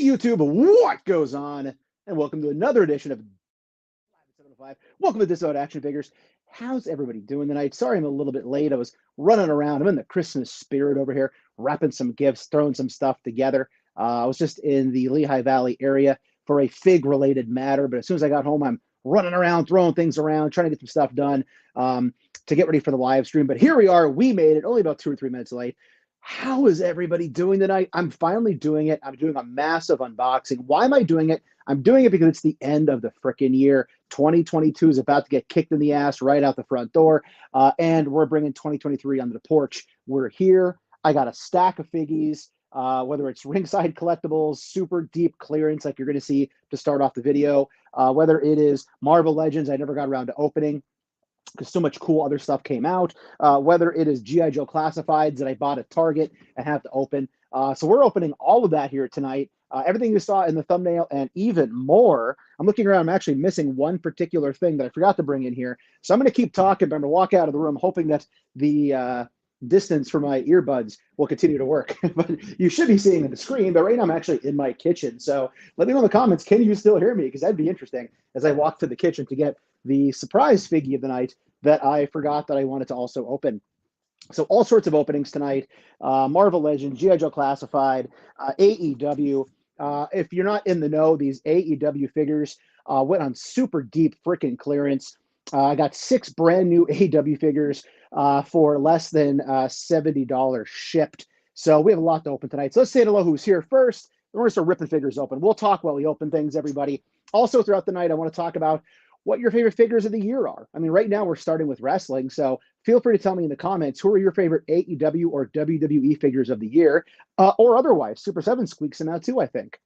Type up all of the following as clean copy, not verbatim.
Hey YouTube, what goes on? And welcome to another edition of L705. Welcome to this out Action Figures. How's everybody doing tonight? Sorry I'm a little bit late. I was running around. I'm in the Christmas spirit over here, wrapping some gifts, throwing some stuff together. I was just in the Lehigh Valley area for a fig-related matter, but as soon as I got home, I'm running around, throwing things around, trying to get some stuff done to get ready for the live stream. But here we are. We made it, only about 2 or 3 minutes late. How is everybody doing tonight? I'm finally doing it. I'm doing a massive unboxing. Why am I doing it? I'm doing it because it's the end of the frickin' year. 2022 is about to get kicked in the ass right out the front door, and we're bringing 2023 under the porch. We're here. I got a stack of figgies, whether it's ringside collectibles, super deep clearance like you're going to see to start off the video, whether it is Marvel Legends I never got around to opening, because so much cool other stuff came out, whether it is G.I. Joe Classifieds that I bought at Target and have to open. So we're opening all of that here tonight. Everything you saw in the thumbnail and even more. I'm looking around. I'm actually missing one particular thing that I forgot to bring in here. So I'm going to keep talking, but I'm going to walk out of the room hoping that the distance for my earbuds will continue to work. But you should be seeing the screen, but right now I'm actually in my kitchen. So let me know in the comments, can you still hear me? Because that'd be interesting as I walk to the kitchen to get the surprise figgy of the night that I forgot that I wanted to also open. So all sorts of openings tonight, Marvel Legends, G.I. Joe Classified, AEW. If you're not in the know, these AEW figures went on super deep freaking clearance. I got 6 brand new AEW figures for less than $70 shipped. So we have a lot to open tonight. So let's say hello who's here first. We're going to start ripping figures open. We'll talk while we open things, everybody. Also throughout the night, I want to talk about what your favorite figures of the year are. I mean, right now we're starting with wrestling, so feel free to tell me in the comments who are your favorite AEW or WWE figures of the year, or otherwise. Super 7 squeaks them out too, I think.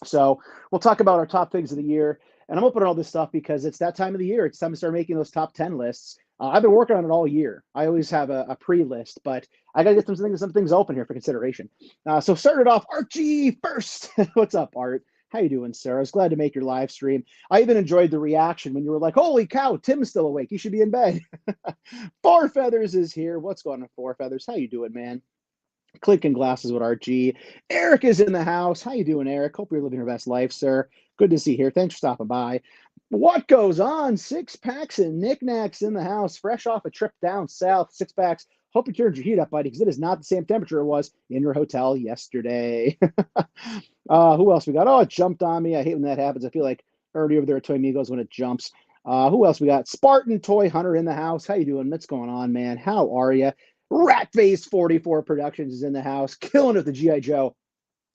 So we'll talk about our top figs of the year, and I'm opening all this stuff because it's that time of the year. It's time to start making those top 10 lists. I've been working on it all year. I always have a pre-list, but I got to get some things open here for consideration. So started off, Archie first. What's up, Art? How you doing, sir? I was glad to make your live stream. I even enjoyed the reaction when you were like, holy cow, Tim's still awake. He should be in bed. Four Feathers is here. What's going on, Four Feathers? How you doing, man? Clinking glasses with Archie. Eric is in the house. How you doing, Eric? Hope you're living your best life, sir. Good to see you here. Thanks for stopping by. What goes on? 6-packs and knickknacks in the house. Fresh off a trip down south. 6-packs. Hope you turned your heat up, buddy, because it is not the same temperature it was in your hotel yesterday. Who else we got? Oh, it jumped on me. I hate when that happens. I feel like Ernie over there at Toy Migos when it jumps. Who else we got? Spartan Toy Hunter in the house. How you doing? What's going on, man? How are you? Ratface 44 Productions is in the house, killing it with the G.I. Joe.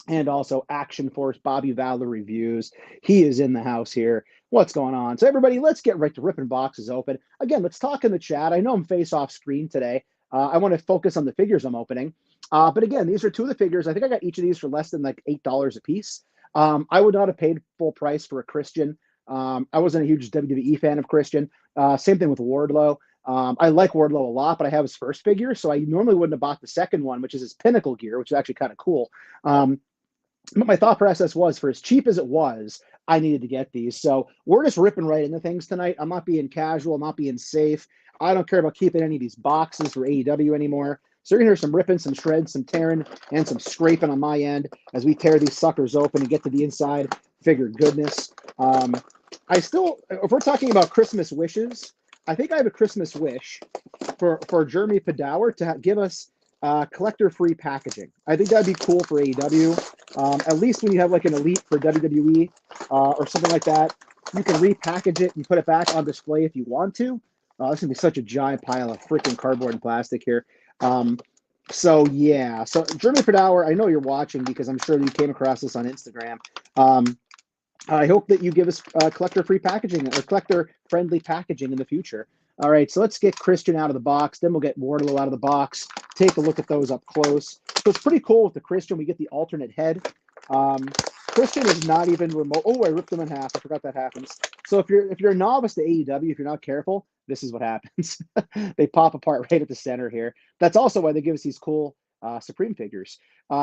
And also Action Force Bobby Valor reviews. He is in the house here. What's going on? So everybody, let's get right to ripping boxes open. Again, let's talk in the chat. I know I'm face off screen today. I want to focus on the figures I'm opening. But again, these are 2 of the figures. I think I got each of these for less than like $8 a piece. I would not have paid full price for a Christian. I wasn't a huge WWE fan of Christian. Same thing with Wardlow. I like Wardlow a lot, but I have his first figure, so I normally wouldn't have bought the second one, which is his Pinnacle gear, which is actually kind of cool. But my thought process was, for as cheap as it was, I needed to get these. So we're just ripping right into things tonight. I'm not being casual. I'm not being safe. I don't care about keeping any of these boxes for AEW anymore. So you're going to hear some ripping, some shredding, some tearing, and some scraping on my end as we tear these suckers open and get to the inside figure goodness. If we're talking about Christmas wishes, I think I have a Christmas wish for Jeremy Padower to give us collector-free packaging. I think that'd be cool for AEW. At least when you have like an Elite for WWE or something like that, you can repackage it and put it back on display if you want to. This is going to be such a giant pile of freaking cardboard and plastic here. So yeah, so Jeremy Padower, I know you're watching because I'm sure you came across this on Instagram. I hope that you give us collector-free packaging or collector-friendly packaging in the future. All right, so let's get Christian out of the box. Then we'll get Wardlow out of the box. Take a look at those up close. So it's pretty cool with the Christian. We get the alternate head. Christian is not even remote. Oh, I ripped them in half. I forgot that happens. So if you're a novice to AEW, if you're not careful, this is what happens. They pop apart right at the center here. That's also why they give us these cool Supreme figures.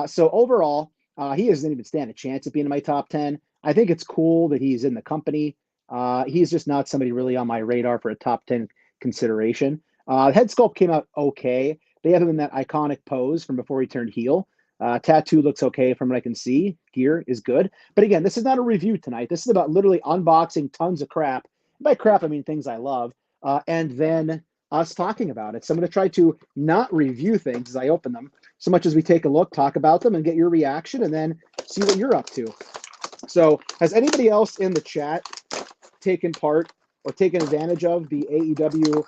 So overall, he doesn't even stand a chance at being in my top 10. I think it's cool that he's in the company. He's just not somebody really on my radar for a top 10 consideration. Head sculpt came out okay. They have him in that iconic pose from before he turned heel. Tattoo looks okay from what I can see. Gear is good. But again, this is not a review tonight. This is about literally unboxing tons of crap. By crap, I mean things I love. And then us talking about it. So I'm going to try to not review things as I open them, so much as we take a look, talk about them, and get your reaction, and then see what you're up to. So has anybody else in the chat taken part or taken advantage of the AEW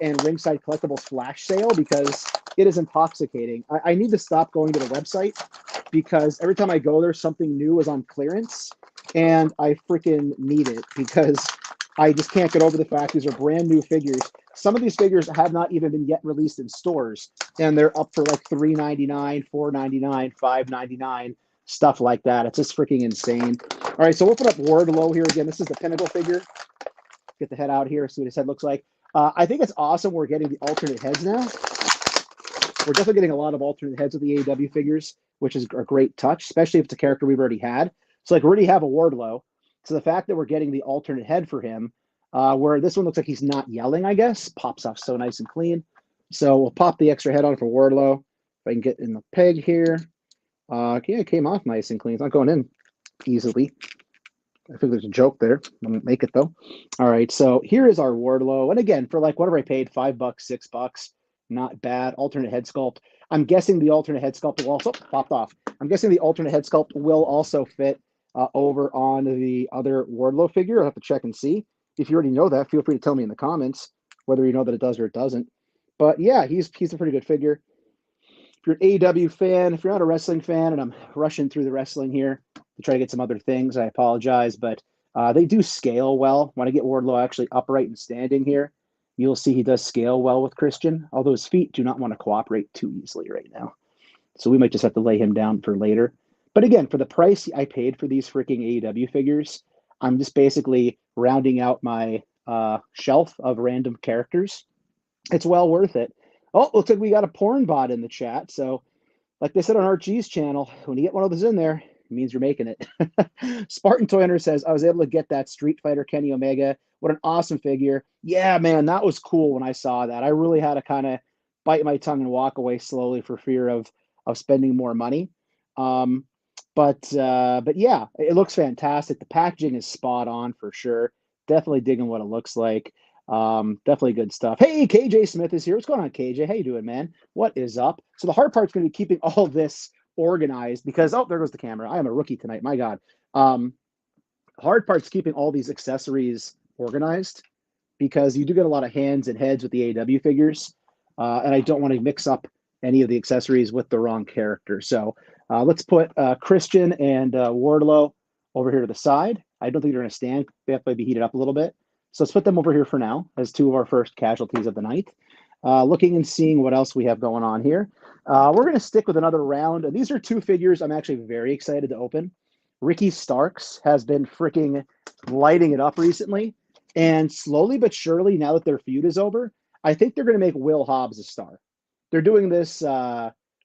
and Ringside Collectibles flash sale? Because it is intoxicating. I need to stop going to the website, because every time I go there, something new is on clearance, and I freaking need it, because I just can't get over the fact these are brand new figures. Some of these figures have not even been yet released in stores, and they're up for like $3.99, $4.99, $5.99, stuff like that. It's just freaking insane. All right, so we'll put up Wardlow here again. This is the Pinnacle figure. Get the head out here, see what his head looks like. I think it's awesome we're getting the alternate heads now. We're definitely getting a lot of alternate heads with the AEW figures, which is a great touch, especially if it's a character we've already had. So like we already have a Wardlow. So the fact that we're getting the alternate head for him, where this one looks like he's not yelling, I guess, pops off so nice and clean. So we'll pop the extra head on for Wardlow. If I can get in the peg here. Yeah, it came off nice and clean. It's not going in easily. I think there's a joke there. I'm gonna make it though. All right, so here is our Wardlow. And again, for like whatever I paid, $5, $6, not bad. Alternate head sculpt. I'm guessing the alternate head sculpt will also popped off. I'm guessing the alternate head sculpt will also fit over on the other Wardlow figure. I'll have to check and see. If you already know that, feel free to tell me in the comments whether you know that it does or it doesn't. But yeah, he's a pretty good figure. If you're an AEW fan, if you're not a wrestling fan, and I'm rushing through the wrestling here to try to get some other things, I apologize, but they do scale well. When I get Wardlow actually upright and standing here, you'll see he does scale well with Christian, although his feet do not want to cooperate too easily right now. So we might just have to lay him down for later. But again, for the price I paid for these freaking AEW figures, I'm just basically rounding out my shelf of random characters. It's well worth it. Oh, looks like we got a porn bot in the chat. So like they said on RG's channel, when you get one of those in there, it means you're making it. Spartan Toy Hunter says, I was able to get that Street Fighter Kenny Omega. What an awesome figure. Yeah, man, that was cool when I saw that. I really had to kind of bite my tongue and walk away slowly for fear of spending more money. But yeah, it looks fantastic. The packaging is spot on for sure. Definitely digging what it looks like. Definitely good stuff. Hey, KJ Smith is here. What's going on, KJ? How you doing, man? What is up? So the hard part's going to be keeping all this organized, because there goes the camera. I am a rookie tonight. My God. Hard part's keeping all these accessories organized, because you do get a lot of hands and heads with the AEW figures, and I don't want to mix up any of the accessories with the wrong character. So let's put Christian and Wardlow over here to the side. I don't think they're going to stand. They have to be heated up a little bit. So let's put them over here for now as two of our first casualties of the night. Looking and seeing what else we have going on here. We're going to stick with another round. And these are two figures I'm actually very excited to open. Ricky Starks has been freaking lighting it up recently. And slowly but surely, now that their feud is over, I think they're going to make Will Hobbs a star. They're doing this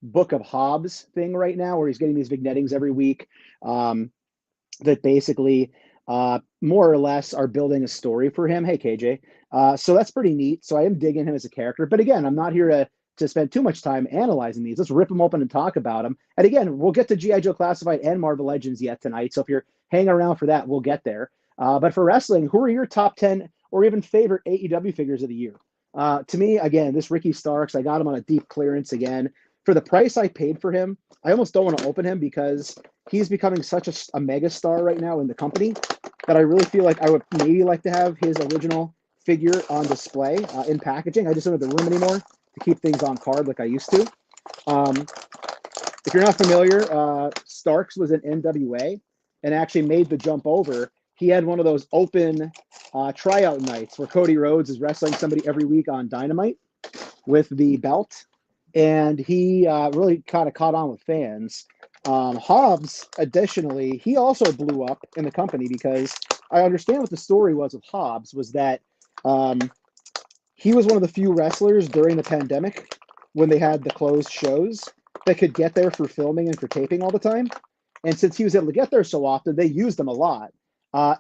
Book of Hobbs thing right now, where he's getting these vignettings every week that basically more or less are building a story for him. Hey, KJ. So that's pretty neat. So I am digging him as a character. But again, I'm not here to spend too much time analyzing these. Let's rip them open and talk about them. And again, we'll get to G.I. Joe Classified and Marvel Legends yet tonight. So if you're hanging around for that, we'll get there. But for wrestling, who are your top 10 or even favorite AEW figures of the year? To me, again, this Ricky Starks, I got him on a deep clearance again. For the price I paid for him, I almost don't want to open him, because he's becoming such a mega star right now in the company that I really feel like I would maybe like to have his original figure on display in packaging. I just don't have the room anymore to keep things on card like I used to. If you're not familiar, Starks was in NWA and actually made the jump over. He had one of those open tryout nights where Cody Rhodes is wrestling somebody every week on Dynamite with the belt. And he really kind of caught on with fans. Hobbs, additionally, he also blew up in the company, because I understand what the story was with Hobbs was that he was one of the few wrestlers during the pandemic, when they had the closed shows, that could get there for filming and for taping all the time. And since he was able to get there so often, they used him a lot.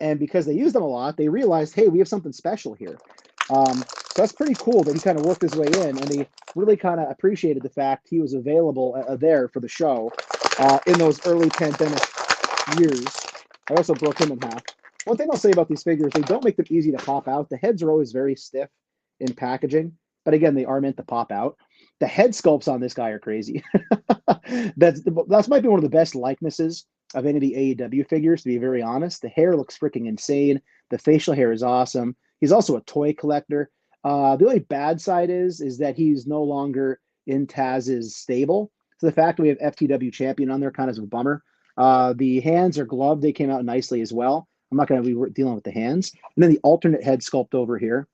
And because they used him a lot, they realized, hey, we have something special here. So that's pretty cool that he kind of worked his way in, and he really kind of appreciated the fact he was available there for the show in those early pandemic years. I also broke him in half. One thing I'll say about these figures, they don't make them easy to pop out. The heads are always very stiff in packaging, but again, they are meant to pop out. The head sculpts on this guy are crazy. That might be one of the best likenesses of any of the AEW figures, to be very honest. The hair looks freaking insane. The facial hair is awesome. He's also a toy collector. The only bad side is that he's no longer in Taz's stable. So the fact that we have FTW champion on there kind of is a bummer. The hands are gloved. They came out nicely as well. I'm not going to be dealing with the hands. And then the alternate head sculpt over here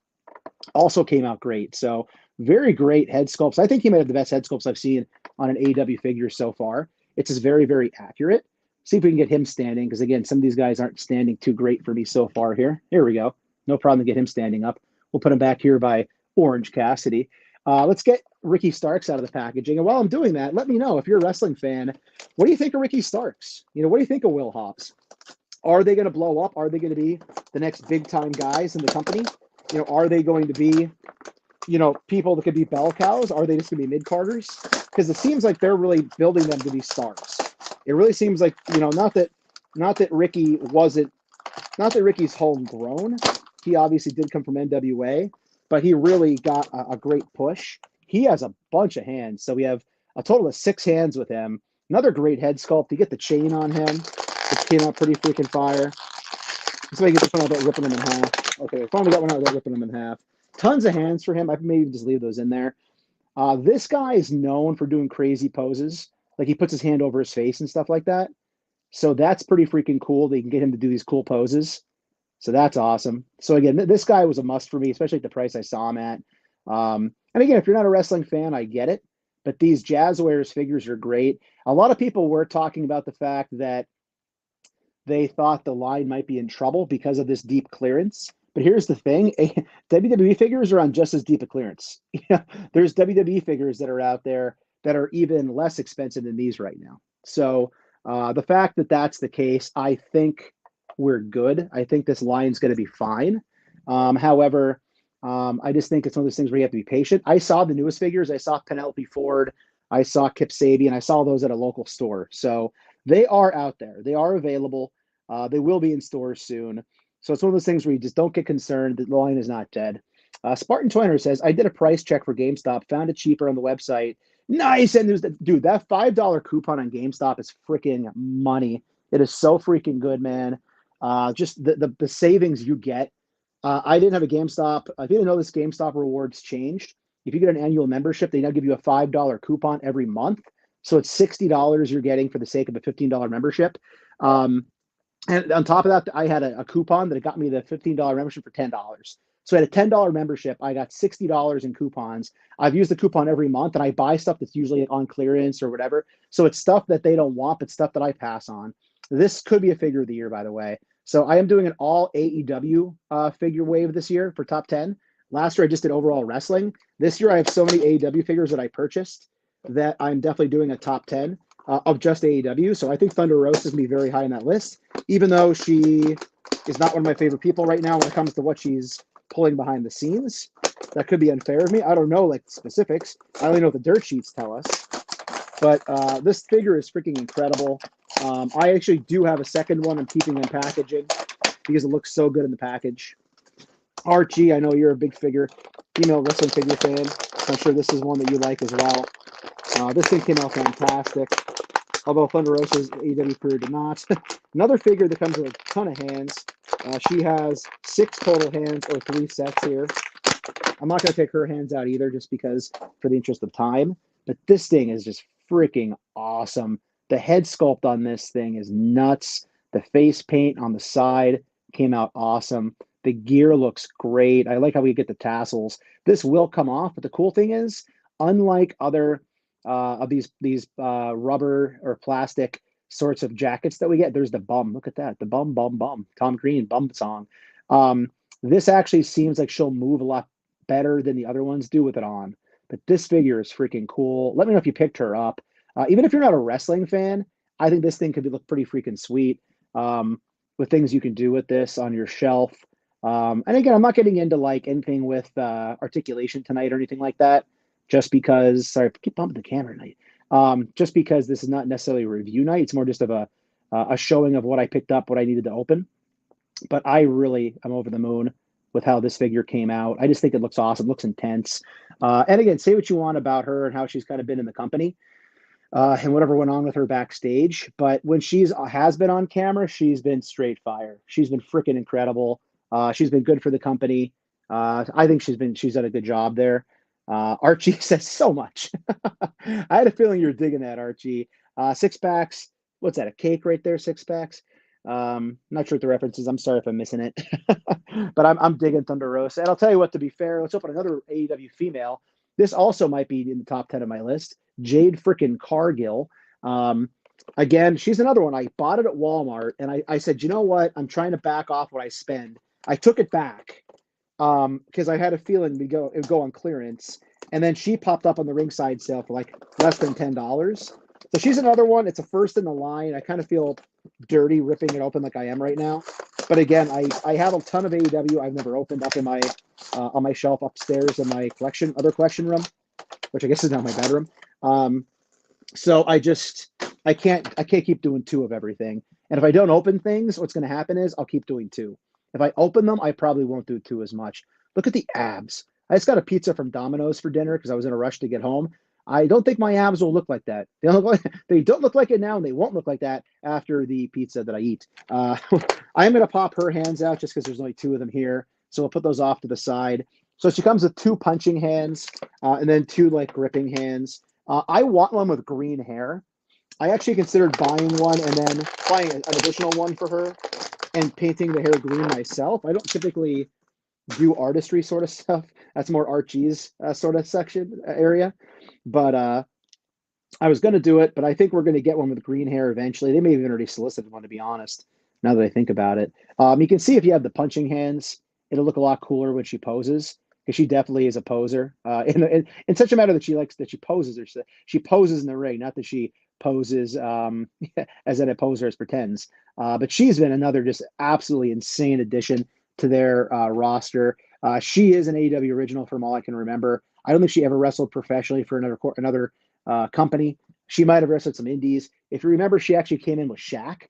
also came out great. So very great head sculpts. I think he might have the best head sculpts I've seen on an AEW figure so far. It's just very, very accurate. See if we can get him standing, because again, some of these guys aren't standing too great for me so far here. Here we go. No problem to get him standing up. We'll put him back here by Orange Cassidy. Let's get Ricky Starks out of the packaging. And while I'm doing that, let me know, if you're a wrestling fan, what do you think of Ricky Starks? What do you think of Will Hobbs? Are they going to blow up? Are they going to be the next big time guys in the company? Are they going to be, people that could be bell cows? Are they just going to be mid-carders? Because it seems like they're really building them to be stars. It really seems like, not that Ricky's homegrown. He obviously did come from NWA, but he really got a great push. He has a bunch of hands. So we have a total of 6 hands with him. Another great head sculpt. You get the chain on him, which came out pretty freaking fire. So I get this one out without ripping him in half. Okay, I finally got one out without ripping him in half. Tons of hands for him. I maybe just leave those in there. This guy is known for doing crazy poses. Like he puts his hand over his face and stuff like that. So that's pretty freaking cool. They can get him to do these cool poses. So that's awesome. So again, this guy was a must for me, especially at the price I saw him at. And again, if you're not a wrestling fan, I get it. But these Jazzwares figures are great. A lot of people were talking about the fact that they thought the line might be in trouble because of this deep clearance. But here's the thing, WWE figures are on just as deep a clearance. There's WWE figures that are out there that are even less expensive than these right now. So the fact that that's the case, I think we're good. I think this line's going to be fine. However, I just think it's one of those things where you have to be patient. I saw the newest figures. I saw Penelope Ford. I saw Kip Sabian. I saw those at a local store. So they are out there. They are available. They will be in stores soon. So it's one of those things where you just don't get concerned. The line is not dead. Spartan Toiner says, I did a price check for GameStop, found it cheaper on the website. Nice. And dude, that $5 coupon on GameStop is freaking money. It is so freaking good, man. Just the savings you get. I didn't have a GameStop. If you didn't know, this GameStop rewards changed. If you get an annual membership, they now give you a $5 coupon every month. So it's $60 you're getting for the sake of a $15 membership. And on top of that, I had a coupon that got me the $15 membership for $10. So I had a $10 membership. I got $60 in coupons. I've used the coupon every month, and I buy stuff that's usually on clearance or whatever. So it's stuff that they don't want, but stuff that I pass on. This could be a figure of the year, by the way. So I am doing an all AEW figure wave this year for top 10. Last year, I just did overall wrestling. This year, I have so many AEW figures that I purchased that I'm definitely doing a top 10 of just AEW. So I think Thunder Rosa is going to be very high on that list, even though she is not one of my favorite people right now when it comes to what she's pulling behind the scenes. That could be unfair of me. I don't know, like, specifics. I only know what the dirt sheets tell us. But this figure is freaking incredible. I actually do have a second one I'm keeping in packaging because it looks so good in the package. Archie, I know you're a big female wrestling figure fan. I'm sure this is one that you like as well. This thing came out fantastic. Although Thunder Rosa's AEW career did not. Another figure that comes with a ton of hands. She has 6 total hands, or 3 sets here. I'm not going to take her hands out either, just because for the interest of time. But this thing is just freaking awesome. The head sculpt on this thing is nuts. The face paint on the side came out awesome. The gear looks great. I like how we get the tassels. This will come off, but the cool thing is, unlike other of these rubber or plastic sorts of jackets that we get, there's the bum. Look at that. The bum, bum, bum. Tom Green, bum song. This actually seems like she'll move a lot better than the other ones do with it on. But this figure is freaking cool. Let me know if you picked her up. Even if you're not a wrestling fan, I think this thing could look pretty freaking sweet with things you can do with this on your shelf. And again, I'm not getting into like anything with articulation tonight or anything like that, just because, sorry, I keep bumping the camera tonight. Just because this is not necessarily a review night. It's more just of a showing of what I picked up, what I needed to open. But I really am over the moon with how this figure came out. I just think it looks awesome, looks intense. And again, say what you want about her and how she's kind of been in the company and whatever went on with her backstage. But when she's has been on camera, she's been straight fire. She's been freaking incredible. She's been good for the company. I think she's done a good job there. Archie says so much. I had a feeling you were digging that, Archie. Six packs. What's that? A cake right there? Six packs. Not sure what the reference is. I'm sorry if I'm missing it, but I'm digging Thunder Rosa. And I'll tell you what. To be fair, let's open another AEW female. This also might be in the top 10 of my list. Jade freaking Cargill. Again, she's another one. I bought it at Walmart, and I said, you know what? I'm trying to back off what I spend. I took it back because I had a feeling it would go on clearance, and then she popped up on the ringside sale for like less than $10. So she's another one. It's a first in the line. I kind of feel dirty ripping it open like I am right now. But again, I have a ton of AEW I've never opened up in my on my shelf upstairs in my other collection room, which I guess is now my bedroom. So I can't keep doing two of everything. And if I don't open things, what's going to happen is I'll keep doing two. If I open them, I probably won't do two as much. Look at the abs. I just got a pizza from Domino's for dinner because I was in a rush to get home. I don't think my abs will look like that. They don't look like it now, and they won't look like that after the pizza that I eat. I'm going to pop her hands out just because there's only two of them here. So we'll put those off to the side. So she comes with two punching hands and then two like gripping hands. I want one with green hair. I actually considered buying one and then buying an additional one for her and painting the hair green myself. I don't typically do artistry sort of stuff. That's more Archie's sort of section area. But I was going to do it, but I think we're going to get one with green hair eventually. They may have already solicited one, to be honest, now that I think about it. You can see if you have the punching hands, it'll look a lot cooler when she poses, because she definitely is a poser. In such a matter that she poses, or she poses in the ring, not that she poses as in a poser as pretends. But she's been another just absolutely insane addition to their roster. She is an AEW original from all I can remember. I don't think she ever wrestled professionally for another company. She might have wrestled some indies. If you remember, she actually came in with Shaq.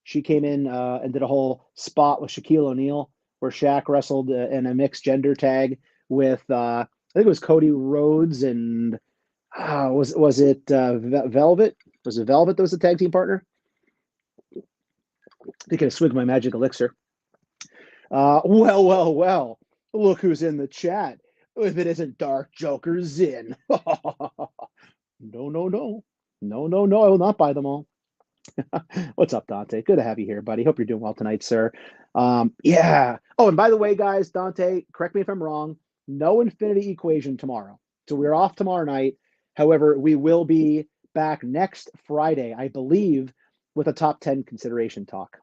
She came in and did a whole spot with Shaquille O'Neal where Shaq wrestled in a mixed gender tag with I think it was Cody Rhodes and was it Velvet? Was it Velvet that was the tag team partner? Taking a swig of my magic elixir. Well. Look who's in the chat. If it isn't Dark Joker Zin. No. I will not buy them all. What's up, Dante? Good to have you here, buddy. Hope you're doing well tonight, sir. Yeah. Oh, and by the way, guys, Dante, correct me if I'm wrong. No Infinity Equation tomorrow. So we're off tomorrow night. However, we will be back next Friday, I believe, with a top 10 consideration talk.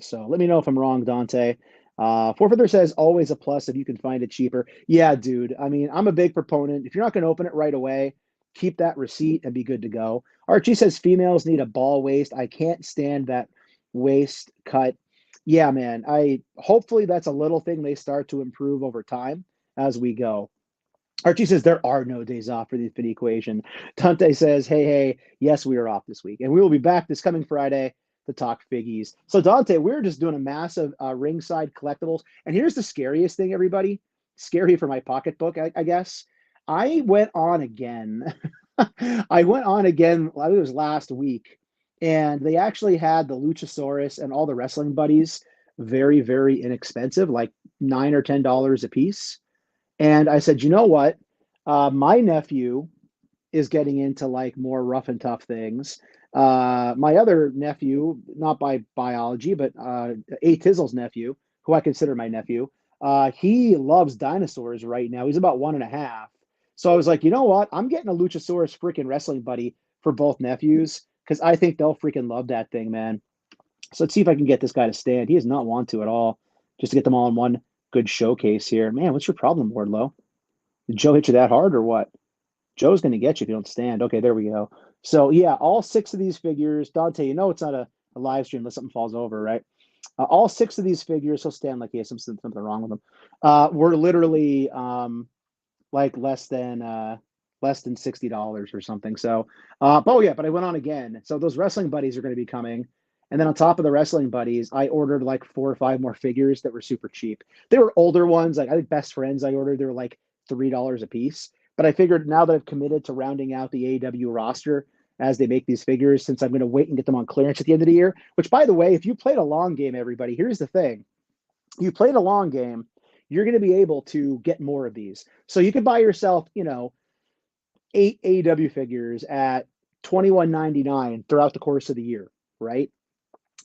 So let me know if I'm wrong, Dante. Forfeiter says always a plus if you can find it cheaper. Yeah, dude. I mean, I'm a big proponent. If you're not going to open it right away, keep that receipt and be good to go. Archie says females need a ball waist. I can't stand that waist cut. Yeah, man. Hopefully that's a little thing they start to improve over time as we go. Archie says there are no days off for the Infinity Equation. Dante says, hey, yes, we are off this week. And we will be back this coming Friday to talk figgies. So, Dante, we're just doing a massive ringside collectibles. And here's the scariest thing, everybody. Scary for my pocketbook, I guess. I went on again. I think it was last week. And they actually had the Luchasaurus and all the wrestling buddies very, very inexpensive, like $9 or $10 a piece. And I said, you know what? My nephew is getting into like more rough and tough things. My other nephew, not by biology, but A Tizzle's nephew, who I consider my nephew, he loves dinosaurs right now. He's about 1.5. So I was like, you know what? I'm getting a Luchasaurus freaking wrestling buddy for both nephews because I think they'll freaking love that thing, man. So let's see if I can get this guy to stand. He does not want to at all. Just to get them all in one good showcase here. Man, what's your problem, Wardlow? Did Joe hit you that hard or what? Joe's going to get you if you don't stand. Okay, there we go. So, yeah, all 6 of these figures. Dante, you know it's not a live stream unless something falls over, right? All 6 of these figures, he'll stand like he has something wrong with them. Were literally like less than $60 or something. So, but I went on again. So those wrestling buddies are going to be coming, and then on top of the wrestling buddies, I ordered like 4 or 5 more figures that were super cheap. They were older ones, like I think Best Friends. I ordered they were like $3 a piece. But I figured now that I've committed to rounding out the AEW roster as they make these figures, since I'm going to wait and get them on clearance at the end of the year. Which, by the way, if you played a long game, everybody, here's the thing: you played a long game, you're going to be able to get more of these. So you could buy yourself, 8 AEW figures at $21.99 throughout the course of the year, right?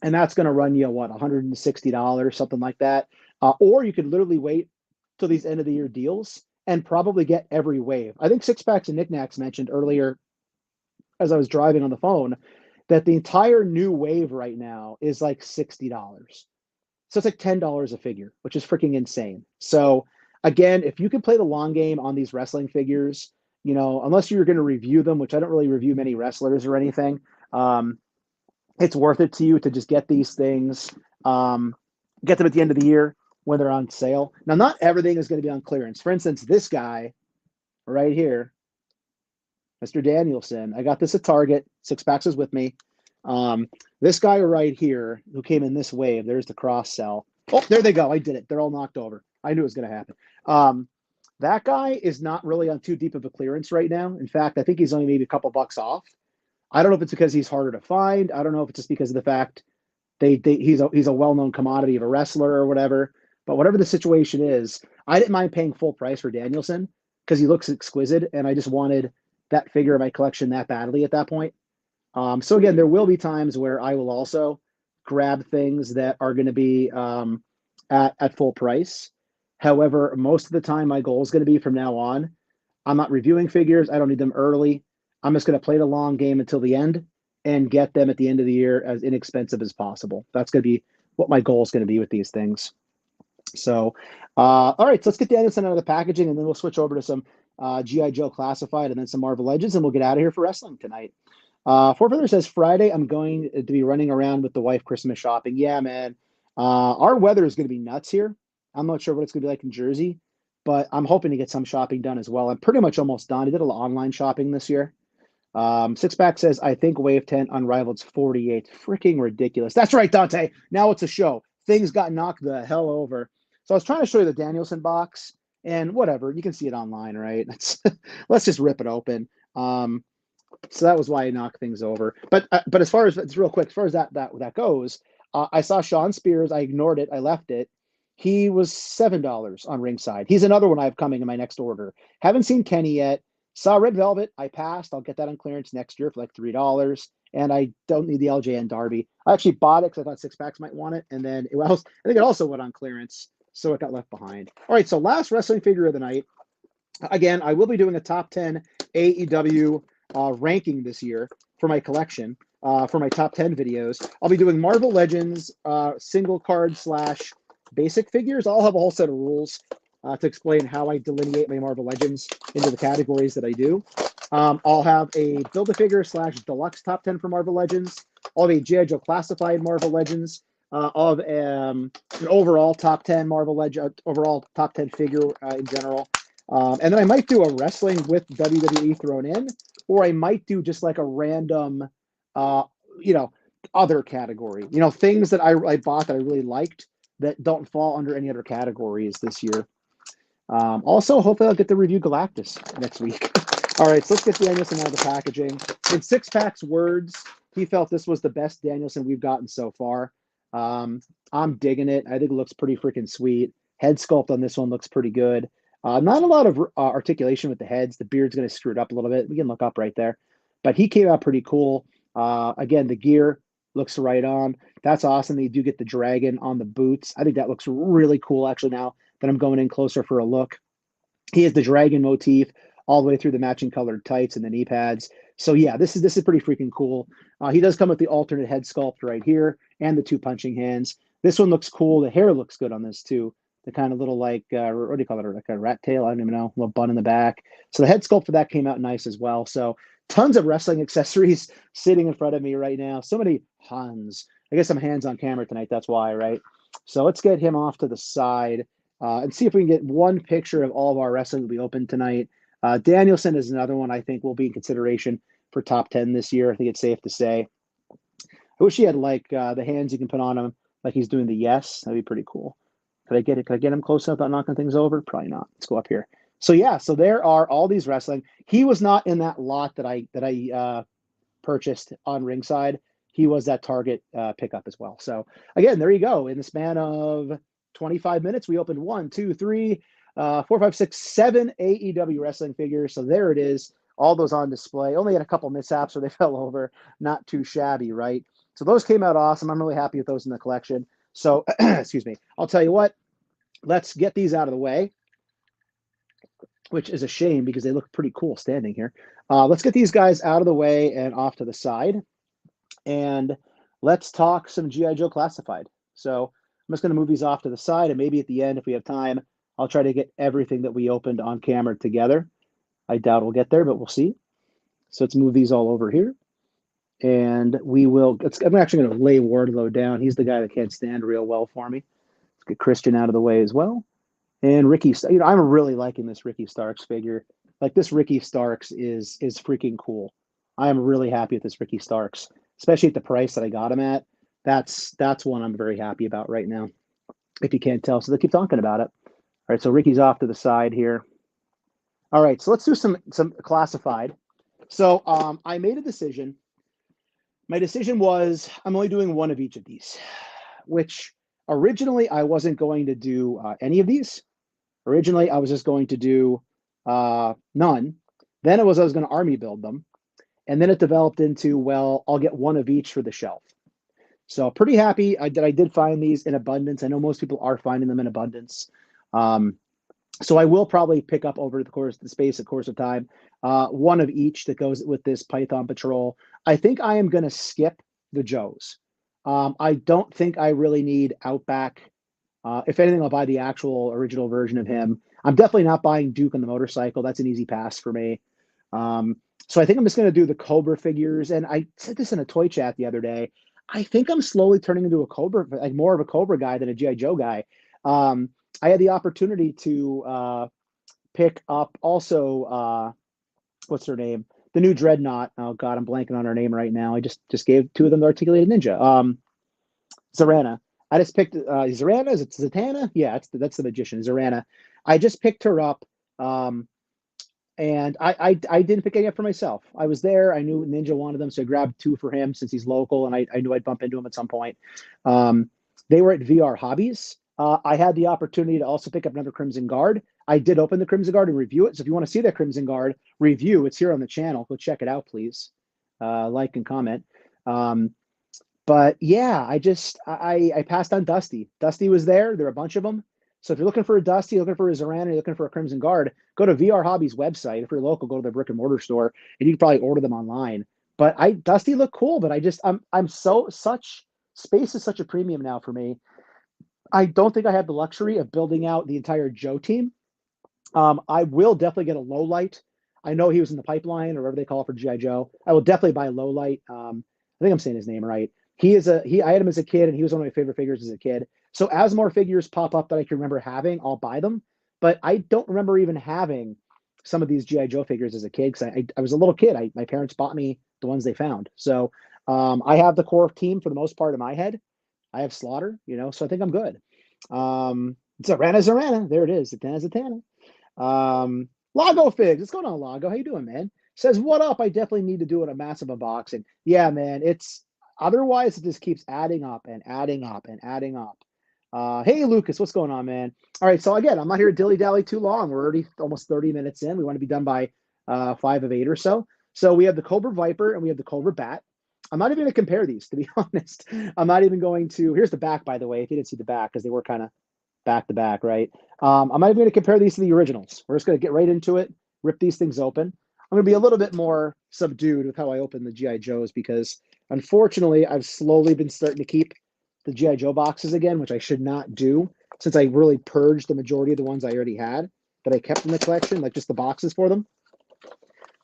And that's going to run you what, $160, something like that. Or you could literally wait till these end of the year deals and probably get every wave. I think Six Packs and Knickknacks mentioned earlier as I was driving on the phone that the entire new wave right now is like $60. So it's like $10 a figure, which is freaking insane. So again, if you can play the long game on these wrestling figures, unless you're going to review them, which I don't really review many wrestlers or anything, it's worth it to you to just get these things, get them at the end of the year when they're on sale. Now, not everything is going to be on clearance. For instance, this guy right here, Mr. Danielson, I got this at Target. Six Packs is with me. This guy right here who came in this wave, there's the cross sell. Oh, there they go. I did it. They're all knocked over. I knew it was going to happen. That guy is not really on too deep of a clearance right now. In fact, I think he's only maybe a couple bucks off. I don't know if it's because he's harder to find. I don't know if it's just because of the fact he's a well-known commodity of a wrestler or whatever. But whatever the situation is, I didn't mind paying full price for Danielson because he looks exquisite, and I just wanted that figure in my collection that badly at that point. So again, there will be times where I will also grab things that are going to be at full price. However, most of the time, my goal is going to be from now on, I'm not reviewing figures. I don't need them early. I'm just going to play the long game until the end and get them at the end of the year as inexpensive as possible. That's going to be what my goal is going to be with these things. So, all right, so let's get Danielson out of the packaging, and then we'll switch over to some G.I. Joe Classified and then some Marvel Legends, and we'll get out of here for wrestling tonight. Forfeather says, Friday, I'm going to be running around with the wife Christmas shopping. Yeah, man. Our weather is going to be nuts here. I'm not sure what it's going to be like in Jersey, but I'm hoping to get some shopping done as well. I'm pretty much almost done. I did a lot of online shopping this year. Six Pack says, I think Wave 10 Unrivaled's 48. Freaking ridiculous. That's right, Dante. Now it's a show. Things got knocked the hell over. So I was trying to show you the Danielson box, and whatever. You can see it online, right? Let's just rip it open. So that was why I knocked things over. But as far as it's real quick, as far as that goes, I saw Sean Spears. I ignored it. I left it. He was $7 on Ringside. He's another one I have coming in my next order. Haven't seen Kenny yet. Saw Red Velvet. I passed. I'll get that on clearance next year for like $3. And I don't need the LJN Darby. I actually bought it because I thought Six Packs might want it. And then I think it also went on clearance. So it got left behind. All right. So last wrestling figure of the night. Again, I will be doing a top 10 AEW ranking this year for my collection, for my top 10 videos. I'll be doing Marvel Legends, single card / basic figures. I'll have a whole set of rules to explain how I delineate my Marvel Legends into the categories that I do. I'll have a Build-A-Figure / deluxe top 10 for Marvel Legends. I'll have a G.I. Joe Classified Marvel Legends. Of an overall top 10 Marvel Legend, overall top 10 figure in general. And then I might do a wrestling with WWE thrown in, or I might do just like a random, other category. Things that I bought that I really liked that don't fall under any other categories this year. Also, hopefully I'll get to review Galactus next week. All right, so let's get Danielson out of the packaging. In Six Pack's words, he felt this was the best Danielson we've gotten so far. I'm digging it. I think it looks pretty freaking sweet. Head sculpt on this one looks pretty good. Not a lot of articulation with the heads. The beard's going to screw it up a little bit. We can look up right there. But he came out pretty cool. Again, the gear looks right on. That's awesome. You do get the dragon on the boots. I think that looks really cool, actually, now that I'm going in closer for a look. He has the dragon motif all the way through the matching colored tights and the knee pads. So yeah, this is pretty freaking cool. He does come with the alternate head sculpt right here and the 2 punching hands. This one looks cool. The hair looks good on this too. The kind of little like, what do you call it? Like a rat tail? I don't even know. A little bun in the back. So the head sculpt for that came out nice as well. So Tons of wrestling accessories sitting in front of me right now. So many Hans. I guess I'm hands on camera tonight. That's why, right? So let's get him off to the side and see if we can get one picture of all of our wrestling that we opened tonight. Danielson is another one I think will be in consideration for top 10 this year. I think it's safe to say. I wish he had like the hands you can put on him, like he's doing the yes. That'd be pretty cool. Could I get it? Could I get him close enough without knocking things over? Probably not. Let's go up here. So yeah, so there are all these wrestling. He was not in that lot that I purchased on Ringside. He was that Target pickup as well. So again, there you go. In the span of 25 minutes, we opened 1, 2, 3, 4, 5, 6, 7 AEW wrestling figures. So there it is. All those on display. Only had a couple mishaps where they fell over. Not too shabby, right? So those came out awesome. I'm really happy with those in the collection. So, excuse me. I'll tell you what. Let's get these out of the way, which is a shame because they look pretty cool standing here. Let's get these guys out of the way and off to the side. And let's talk some G.I. Joe Classified. So I'm just going to move these off to the side, and maybe at the end, if we have time, I'll try to get everything that we opened on camera together. I doubt we'll get there, but we'll see. So let's move these all over here. And we will, I'm actually going to lay Wardlow down. He's the guy that can't stand real well for me. Let's get Christian out of the way as well. And Ricky, I'm really liking this Ricky Starks figure. Like this Ricky Starks is freaking cool. I am really happy with this Ricky Starks, especially at the price that I got him at. That's one I'm very happy about right now, if you can't tell. So they keep talking about it. All right, so Ricky's off to the side here. All right, so let's do some Classified. So I made a decision. My decision was I'm only doing one of each of these, which originally I wasn't going to do any of these. Originally, I was just going to do none. Then I was going to army build them. And then it developed into, well, I'll get one of each for the shelf. So pretty happy that I did find these in abundance. I know most people are finding them in abundance. So I will probably pick up over the course of time, one of each that goes with this Python Patrol. I think I am going to skip the Joes. I don't think I really need Outback. If anything, I'll buy the actual original version of him. I'm definitely not buying Duke on the motorcycle. That's an easy pass for me. So I think I'm just going to do the Cobra figures. And I said this in a toy chat the other day. I think I'm slowly turning into a Cobra, like more of a Cobra guy than a G.I. Joe guy. I had the opportunity to pick up also, what's her name? The new Dreadnought. Oh God, I'm blanking on her name right now. I just gave two of them the Articulated Ninja. Zarana. I just picked Zarana. Is it Zatanna? Yeah, that's the magician, Zarana. I just picked her up, and I didn't pick any up for myself. I was there. I knew Ninja wanted them, so I grabbed two for him since he's local, and I knew I'd bump into him at some point. They were at VR Hobbies. I had the opportunity to also pick up another Crimson Guard. I did open the Crimson Guard and review it. So if you want to see that Crimson Guard review, it's here on the channel. Go check it out, please. Like and comment. But yeah, I passed on Dusty. Dusty was there. There were a bunch of them. So if you're looking for a Dusty, looking for a Zarana, you're looking for a Crimson Guard, go to VR Hobbies website. If you're local, go to the brick and mortar store, and you can probably order them online. But Dusty looked cool, but space is such a premium now for me. I don't think I have the luxury of building out the entire Joe team. I will definitely get a low light. I know he was in the pipeline or whatever they call it for G.I. Joe. I will definitely buy low light. I think I'm saying his name right. I had him as a kid, and he was one of my favorite figures as a kid. So as more figures pop up that I can remember having, I'll buy them. But I don't remember even having some of these G.I. Joe figures as a kid because I was a little kid. My parents bought me the ones they found. So I have the core team for the most part in my head. I have Slaughter, so I think I'm good. Zarana. There it is. Zatanna. Lago Figs. What's going on, Lago? How you doing, man? Says, what up? I definitely need to do it a massive unboxing. Yeah, man. Otherwise it just keeps adding up and adding up and adding up. Hey, Lucas, what's going on, man? All right. So again, I'm not here to dilly-dally too long. We're already almost 30 minutes in. We want to be done by 5 of 8 or so. So we have the Cobra Viper and we have the Cobra Bat. I'm not even going to compare these, to be honest. I'm not even going to. Here's the back, by the way, if you didn't see the back, because they were kind of back to back, right? I'm not even going to compare these to the originals. We're just going to get right into it, rip these things open. I'm going to be a little bit more subdued with how I open the G.I. Joes because, unfortunately, I've slowly been starting to keep the G.I. Joe boxes again, which I should not do since I really purged the majority of the ones I already had that I kept in the collection, like just the boxes for them.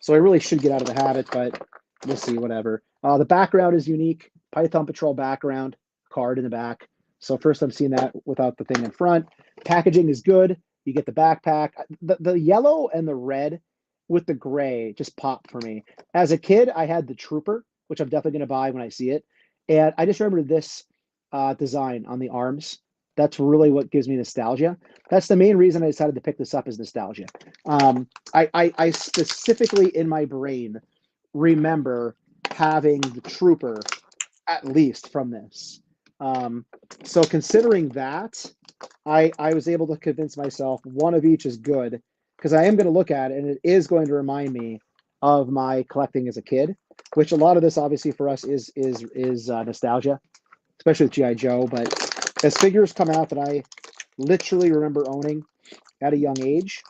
So I really should get out of the habit, but we'll see, whatever. The background is unique. Python Patrol background, card in the back. So first I'm seeing that without the thing in front. Packaging is good. You get the backpack. The yellow and the red with the gray just pop for me. As a kid, I had the Trooper, which I'm definitely going to buy when I see it. And I just remember this design on the arms. That's really what gives me nostalgia. That's the main reason I decided to pick this up, is nostalgia. I specifically in my brain remember having the Trooper at least from this. So considering that, I was able to convince myself one of each is good, because I am going to look at it and it is going to remind me of my collecting as a kid, which a lot of this obviously for us is nostalgia, especially with G.I. Joe. But as figures come out that I literally remember owning at a young age,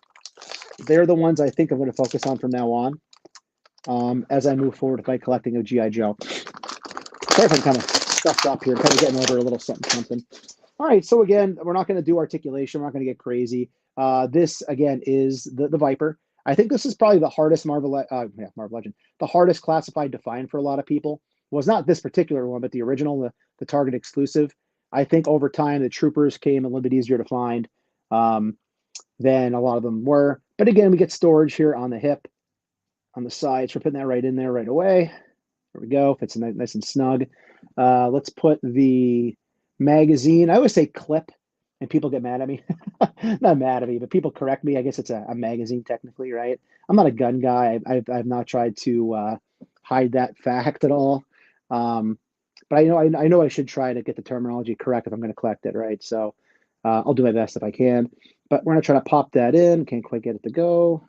they're the ones I think I'm going to focus on from now on, as I move forward with my collecting of G.I. Joe. Sorry if I'm kind of stuffed up here, kind of getting over a little something. All right, so again, we're not going to do articulation. We're not going to get crazy. This, again, is the Viper. I think this is probably the hardest Marvel Legend, the hardest classified to find for a lot of people. Was not this particular one, but the original, the Target exclusive. I think over time, the Troopers came a little bit easier to find than a lot of them were. But again, we get storage here on the hip, on the sides. We're putting that right in there right away. There we go. Fits nice and snug. Let's put the magazine. I always say clip, and people get mad at me. Not mad at me, but people correct me. I guess it's a magazine technically, right? I'm not a gun guy. I've not tried to hide that fact at all. But I know I should try to get the terminology correct if I'm going to collect it, right? So I'll do my best if I can. But we're going to try to pop that in. Can't quite get it to go.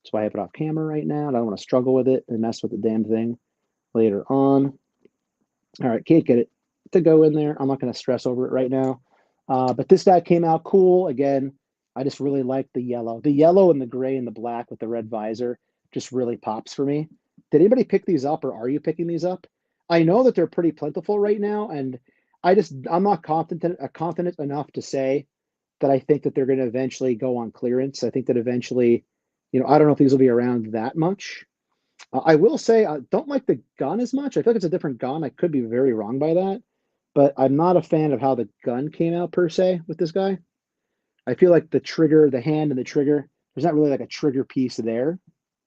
That's why I have it off camera right now. I don't want to struggle with it and mess with the damn thing later on. All right, can't get it to go in there. I'm not going to stress over it right now. But this guy came out cool. Again, I just really like the yellow. The yellow and the gray and the black with the red visor just really pops for me. Did anybody pick these up, or are you picking these up? I know that they're pretty plentiful right now, and I'm not confident enough to say that I think that they're going to eventually go on clearance. I think that eventually, I don't know if these will be around that much. I will say I don't like the gun as much. I feel like it's a different gun. I could be very wrong by that, but I'm not a fan of how the gun came out per se with this guy. I feel like the trigger, the hand and the trigger, there's not really like a trigger piece there.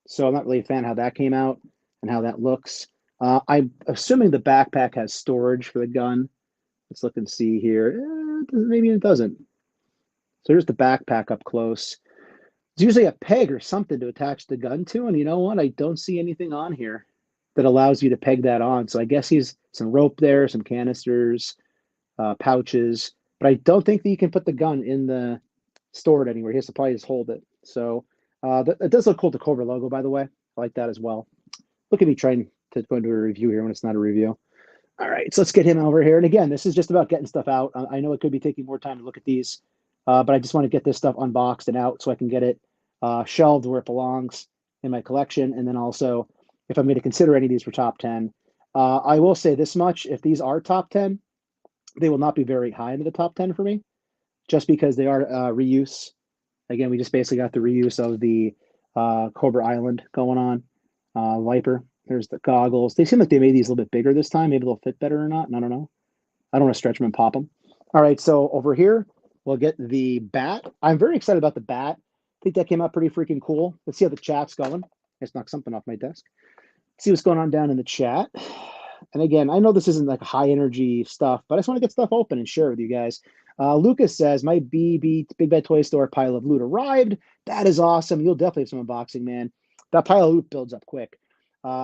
So I'm not really a fan of how that came out and how that looks. I'm assuming the backpack has storage for the gun. Let's look and see here. Maybe it doesn't. So here's the backpack up close. It's usually a peg or something to attach the gun to, and you know what? I don't see anything on here that allows you to peg that on. So I guess he's some rope there, some canisters, pouches, but I don't think that you can put the gun in the store it anywhere. He has to probably just hold it. So it does look cool, the Cobra logo, by the way. I like that as well. Look at me trying to go into a review here when it's not a review. All right, so let's get him over here. And again, this is just about getting stuff out. I know it could be taking more time to look at these, but I just want to get this stuff unboxed and out so I can get it shelved where it belongs in my collection. And then also, if I'm going to consider any of these for top 10, I will say this much. If these are top 10, they will not be very high into the top 10 for me, just because they are reuse. Again, we just basically got the reuse of the Cobra Island going on. Viper. There's the goggles. They seem like they made these a little bit bigger this time. Maybe they'll fit better or not. I don't know. I don't want to stretch them and pop them. All right, so over here, we'll get the bat. I'm very excited about the bat. I think that came out pretty freaking cool. Let's see how the chat's going. Let's knock something off my desk. See what's going on down in the chat. And again, I know this isn't like high energy stuff, but I just want to get stuff open and share with you guys. Lucas says, my Big Bad Toy Store pile of loot arrived. That is awesome. You'll definitely have some unboxing, man. That pile of loot builds up quick.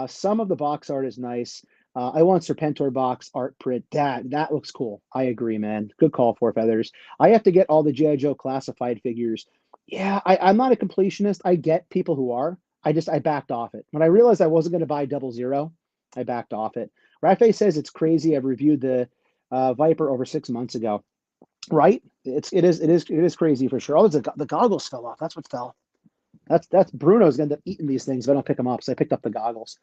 Some of the box art is nice. I want Serpentor box art print. That looks cool. I agree, man. Good call, Four Feathers. I have to get all the G.I. Joe classified figures. Yeah, I'm not a completionist. I get people who are. I backed off it. When I realized I wasn't going to buy 00, I backed off it. Rafe says it's crazy. I've reviewed the Viper over 6 months ago. Right? It is crazy for sure. Oh, the goggles fell off. That's what fell. That's Bruno's gonna end up eating these things if I don't pick them up. So I picked up the goggles.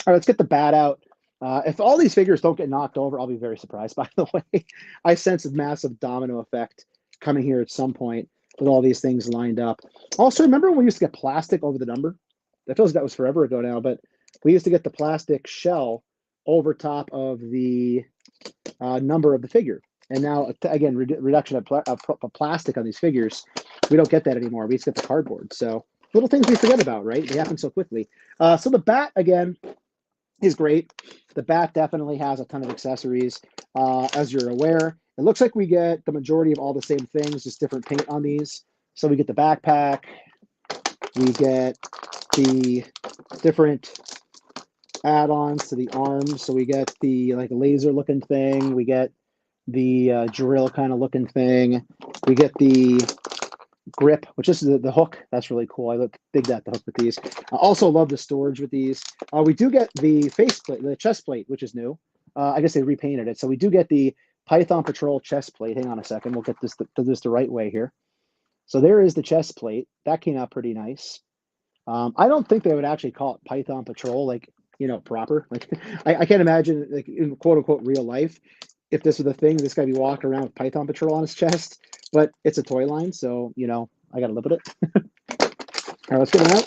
All right, let's get the bat out. If all these figures don't get knocked over, I'll be very surprised. By the way, I sense a massive domino effect coming here at some point with all these things lined up. Also, remember when we used to get plastic over the number? that feels like that was forever ago now, but we used to get the plastic shell over top of the number of the figure. And now, again, reduction of plastic on these figures. We don't get that anymore. We just get the cardboard. So little things we forget about, right? They happen so quickly. So the bat, again, is great. The bat definitely has a ton of accessories, as you're aware. It looks like we get the majority of all the same things, just different paint on these. So we get the backpack. We get the different add-ons to the arms. So we get the like laser looking thing. We get the drill kind of looking thing. We get the grip, which is the hook. That's really cool. I look big at the hook with these. I also love the storage with these. We do get the face plate, the chest plate, which is new. I guess they repainted it. So we do get the Python Patrol chest plate. Hang on a second. We'll get this the right way here. So there is the chest plate. That came out pretty nice. I don't think they would actually call it Python Patrol, like, proper. Like, I can't imagine, like, in quote unquote real life, if this was a thing, this guy be walking around with Python Patrol on his chest. But it's a toy line, so I gotta live with it. All right, let's get it out.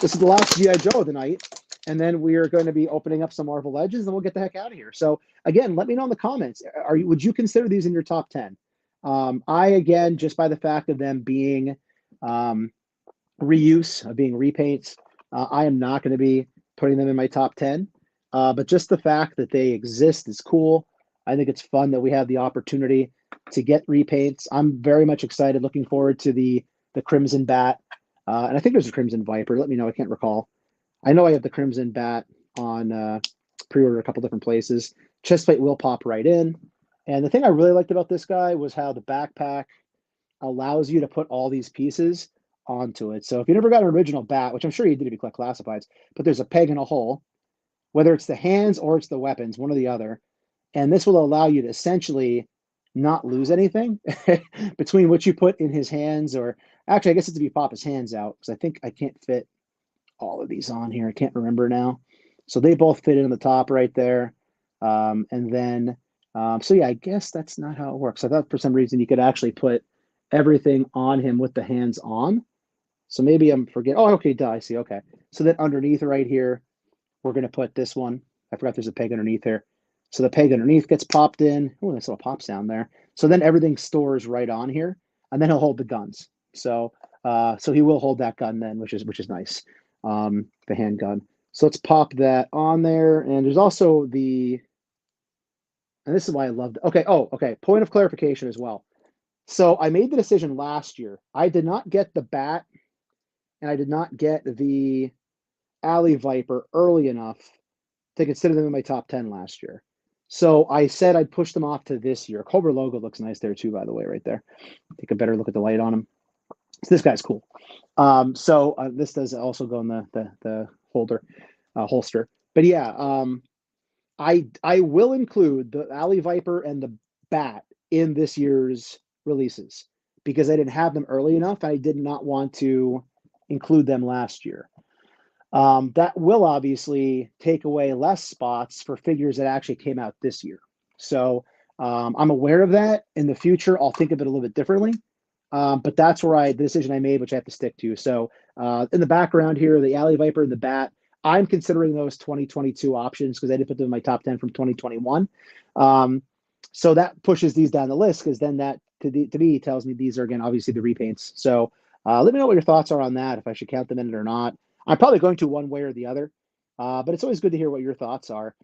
This is the last GI Joe of the night, and then we are going to be opening up some Marvel Legends, and we'll get the heck out of here. So again, let me know in the comments. Would you consider these in your top 10? Again, just by the fact of them being reuse, of being repaints, I am not going to be putting them in my top 10. But just the fact that they exist is cool. I think it's fun that we have the opportunity to get repaints. I'm very much excited, looking forward to the Crimson Bat. And I think there's a Crimson Viper. Let me know. I can't recall. I know I have the Crimson Bat on pre-order a couple different places. Chest plate will pop right in. And the thing I really liked about this guy was how the backpack allows you to put all these pieces onto it. So if you never got an original bat, which I'm sure you did if you collect classifieds, but there's a peg and a hole, whether it's the hands or it's the weapons, one or the other. And this will allow you to essentially not lose anything between what you put in his hands, or actually, I guess it's if you pop his hands out, because I think I can't fit all of these on here. I can't remember now. So they both fit in the top right there. And then, so yeah, I guess that's not how it works. I thought for some reason you could actually put everything on him with the hands on. So maybe I'm forgetting. Oh, okay, duh, I see. Okay. So then underneath right here, we're going to put this one. I forgot there's a peg underneath here. So the peg underneath gets popped in. Oh, nice little pop sound there. So then everything stores right on here, and then he'll hold the guns. So so he will hold that gun then, which is nice. The handgun. So let's pop that on there. And there's also and this is why I loved it. Okay. Oh, okay. Point of clarification as well. So I made the decision last year. I did not get the bat, and I did not get the Alley Viper early enough to consider them in my top 10 last year. So I said I'd push them off to this year. Cobra logo looks nice there too, by the way, right there. Take a better look at the light on him. So this guy's cool. So this does also go in the holster. But yeah, I will include the Alley Viper and the Bat in this year's releases because I didn't have them early enough. I did not want to include them last year. That will obviously take away less spots for figures that actually came out this year. So I'm aware of that. In the future, I'll think of it a little bit differently. But that's where the decision I made, which I have to stick to. So in the background here, the Alley Viper and the Bat, I'm considering those 2022 options because I did put them in my top 10 from 2021. So that pushes these down the list because then that to me tells me these are, again, obviously the repaints. So let me know what your thoughts are on that, if I should count them in it or not. I'm probably going to one way or the other, but it's always good to hear what your thoughts are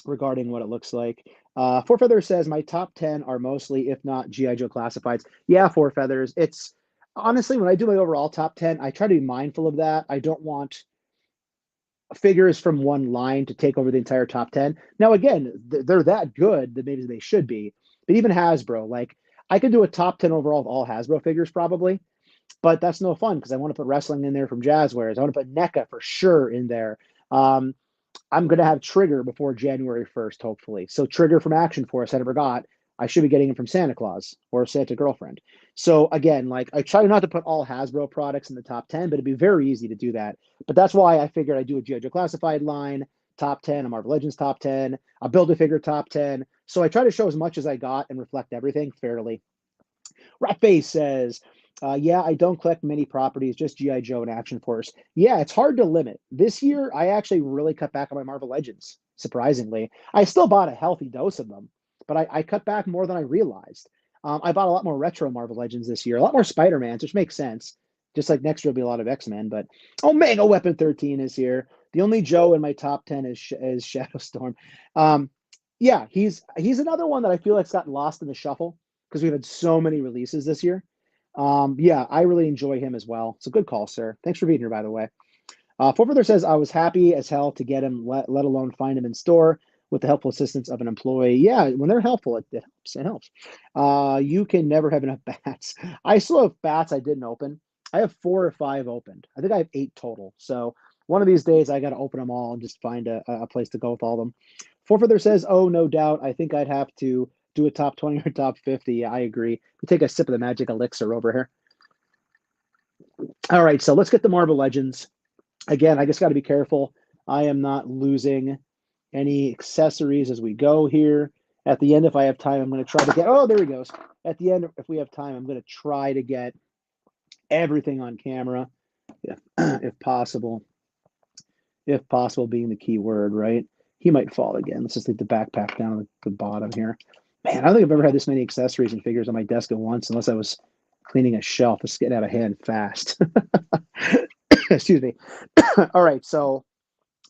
regarding what it looks like. Four Feathers says, my top 10 are mostly, if not G.I. Joe classifieds. Yeah, Four Feathers. It's honestly, when I do my overall top 10, I try to be mindful of that. I don't want figures from one line to take over the entire top 10. Now, again, they're that good that maybe they should be. But even Hasbro, like, I could do a top 10 overall of all Hasbro figures probably. But that's no fun because I want to put wrestling in there from Jazzwares. I want to put NECA for sure in there. I'm going to have Trigger before January 1st, hopefully. So Trigger from Action Force, I never got. I should be getting him from Santa Claus or Santa Girlfriend. So again, like, I try not to put all Hasbro products in the top 10, but it'd be very easy to do that. But that's why I figured I'd do a G.I. Joe Classified line, top 10, a Marvel Legends top 10, a Build-A-Figure top 10. So I try to show as much as I got and reflect everything fairly. Ratface says, Yeah, I don't collect many properties, just G.I. Joe and Action Force. Yeah, it's hard to limit. This year, I actually really cut back on my Marvel Legends, surprisingly. I still bought a healthy dose of them, but I cut back more than I realized. I bought a lot more retro Marvel Legends this year, a lot more Spider-Mans, which makes sense. Just like next year will be a lot of X-Men, but Omega Weapon 13 is here. The only Joe in my top 10 is Shadowstorm. Um, yeah, he's another one that I feel like's gotten lost in the shuffle because we've had so many releases this year. Yeah, I really enjoy him as well. It's a good call, sir. Thanks for being here, by the way. Forfeither says, I was happy as hell to get him, let alone find him in store with the helpful assistance of an employee. Yeah, when they're helpful, it helps. It helps. You can never have enough bats. I still have bats I didn't open. I have 4 or 5 opened. I think I have 8 total. So one of these days, I got to open them all and just find a place to go with all of them. Forfeither says, oh, no doubt. I think I'd have to do a top 20 or top 50. Yeah, I agree. We take a sip of the magic elixir over here. All right, so let's get the Marvel Legends. Again, I just got to be careful. I am not losing any accessories as we go here. At the end, if I have time, I'm going to try to get, oh, there he goes. At the end, if we have time, I'm going to try to get everything on camera, if possible. If possible being the key word, right? He might fall again. Let's just leave the backpack down at the bottom here. Man, I don't think I've ever had this many accessories and figures on my desk at once, unless I was cleaning a shelf. It's getting out of hand fast. Excuse me. All right, so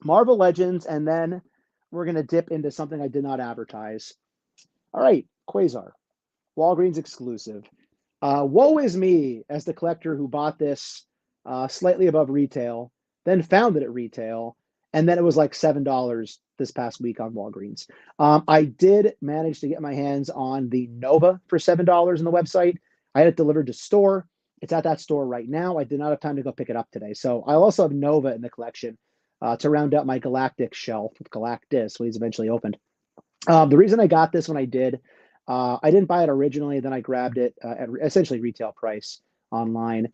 Marvel Legends, and then we're going to dip into something I did not advertise. All right, Quasar, Walgreens exclusive. Woe is me as the collector who bought this slightly above retail, then found it at retail, and then it was like $7 this past week on Walgreens. I did manage to get my hands on the Nova for $7 on the website. I had it delivered to store. It's at that store right now. I did not have time to go pick it up today. So I also have Nova in the collection to round out my Galactic shelf with Galactus when he's eventually opened. The reason I got this when I did, I didn't buy it originally. Then I grabbed it at essentially retail price online.